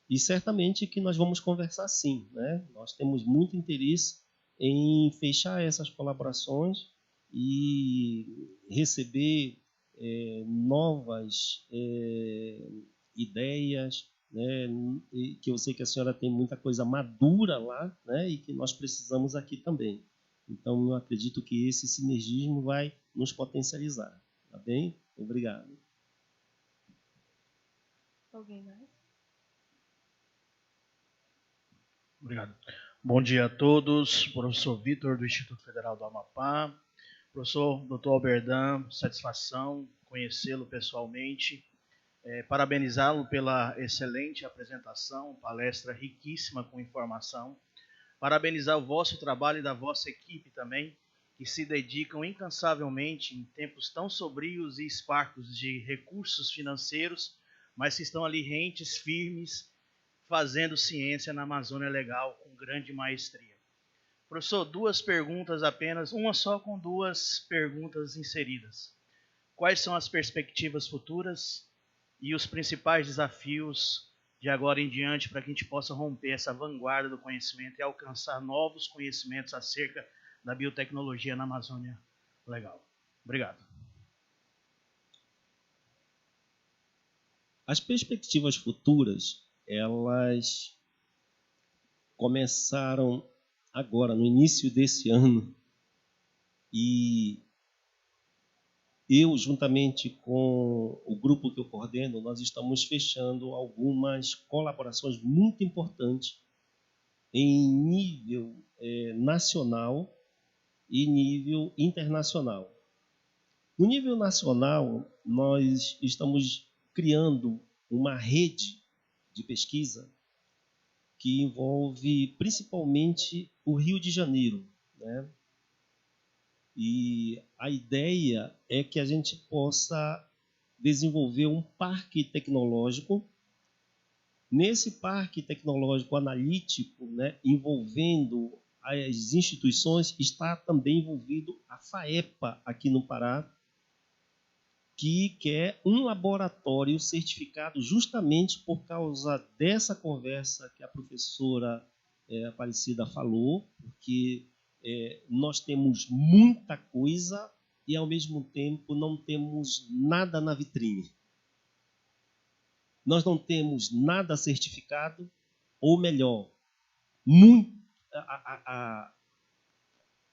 E certamente que nós vamos conversar sim, né? Nós temos muito interesse em fechar essas colaborações e receber novas ideias, né? E que eu sei que a senhora tem muita coisa madura lá, né? E que nós precisamos aqui também. Então, eu acredito que esse sinergismo vai nos potencializar. Tá bem? Obrigado. Alguém mais? Obrigado. Bom dia a todos. Professor Vitor, do Instituto Federal do Amapá. Professor Dr. Alberdan, satisfação conhecê-lo pessoalmente. Parabenizá-lo pela excelente apresentação, palestra riquíssima com informação. Parabenizar o vosso trabalho e da vossa equipe também, que se dedicam incansavelmente em tempos tão sombrios e esparsos de recursos financeiros, mas que estão ali rentes, firmes, fazendo ciência na Amazônia Legal com grande maestria. Professor, 2 perguntas apenas, uma só com 2 perguntas inseridas. Quais são as perspectivas futuras e os principais desafios de agora em diante para que a gente possa romper essa vanguarda do conhecimento e alcançar novos conhecimentos acerca da biotecnologia na Amazônia Legal? Obrigado. As perspectivas futuras, elas começaram agora, no início desse ano, e eu, juntamente com o grupo que eu coordeno, nós estamos fechando algumas colaborações muito importantes em nível nacional e nível internacional. No nível nacional, nós estamos criando uma rede de pesquisa que envolve principalmente o Rio de Janeiro, né? E a ideia é que a gente possa desenvolver um parque tecnológico. Nesse parque tecnológico analítico, né, envolvendo as instituições, está também envolvido a FAEPA aqui no Pará, que quer um laboratório certificado justamente por causa dessa conversa que a professora Aparecida falou, porque nós temos muita coisa e, ao mesmo tempo, não temos nada na vitrine. Nós não temos nada certificado, ou melhor,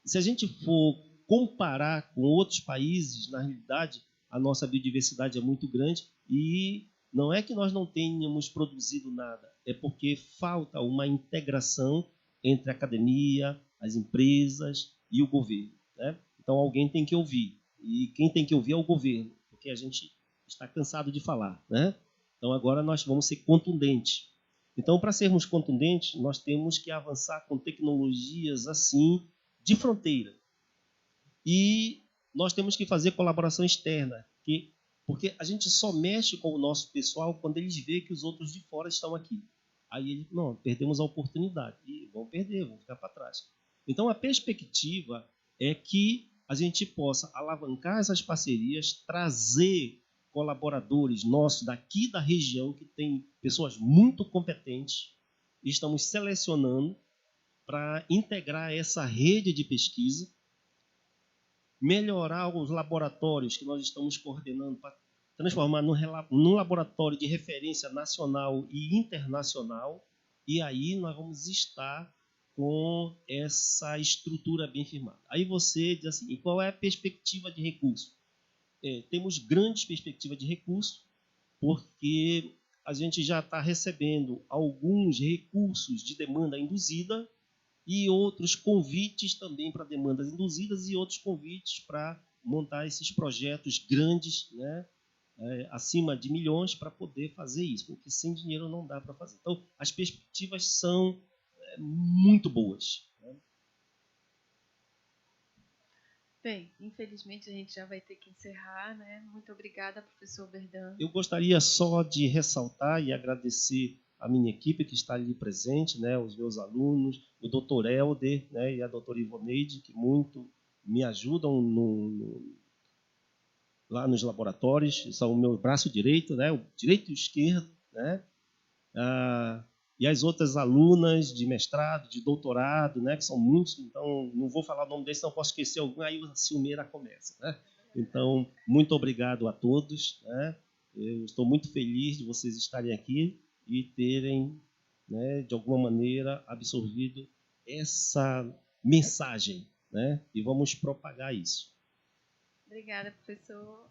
se a gente for comparar com outros países, na realidade, a nossa biodiversidade é muito grande e não é que nós não tenhamos produzido nada, é porque falta uma integração entre a academia, as empresas e o governo, né? Então alguém tem que ouvir, e quem tem que ouvir é o governo, porque a gente está cansado de falar, né? Então agora nós vamos ser contundentes. Então, para sermos contundentes, nós temos que avançar com tecnologias assim de fronteira. E nós temos que fazer colaboração externa, porque a gente só mexe com o nosso pessoal quando eles veem que os outros de fora estão aqui. Aí eles, não, perdemos a oportunidade. E vão perder, vão ficar para trás. Então, a perspectiva é que a gente possa alavancar essas parcerias, trazer colaboradores nossos daqui da região, que tem pessoas muito competentes, e estamos selecionando para integrar essa rede de pesquisa, melhorar os laboratórios que nós estamos coordenando para transformar num laboratório de referência nacional e internacional, e aí nós vamos estar com essa estrutura bem firmada. Aí você diz assim, e qual é a perspectiva de recurso? Temos grandes perspectivas de recurso, porque a gente já está recebendo alguns recursos de demanda induzida e outros convites também para demandas induzidas e outros convites para montar esses projetos grandes, né, acima de milhões, para poder fazer isso, porque sem dinheiro não dá para fazer. Então, as perspectivas são muito boas. Né? Bem, infelizmente a gente já vai ter que encerrar, né? Muito obrigada, professor Berdan. Eu gostaria só de ressaltar e agradecer a minha equipe que está ali presente, né, os meus alunos, o doutor Helder, né, e a doutora Ivoneide, que muito me ajudam lá nos laboratórios, são o meu braço direito, né, o direito e o esquerdo, né, e as outras alunas de mestrado, de doutorado, né, que são muitos, então não vou falar o nome deles, não posso esquecer algum, aí a ciumeira começa. Né? Então, muito obrigado a todos. Né? Eu estou muito feliz de vocês estarem aqui e terem, né, de alguma maneira, absorvido essa mensagem. Né? E vamos propagar isso. Obrigada, professor.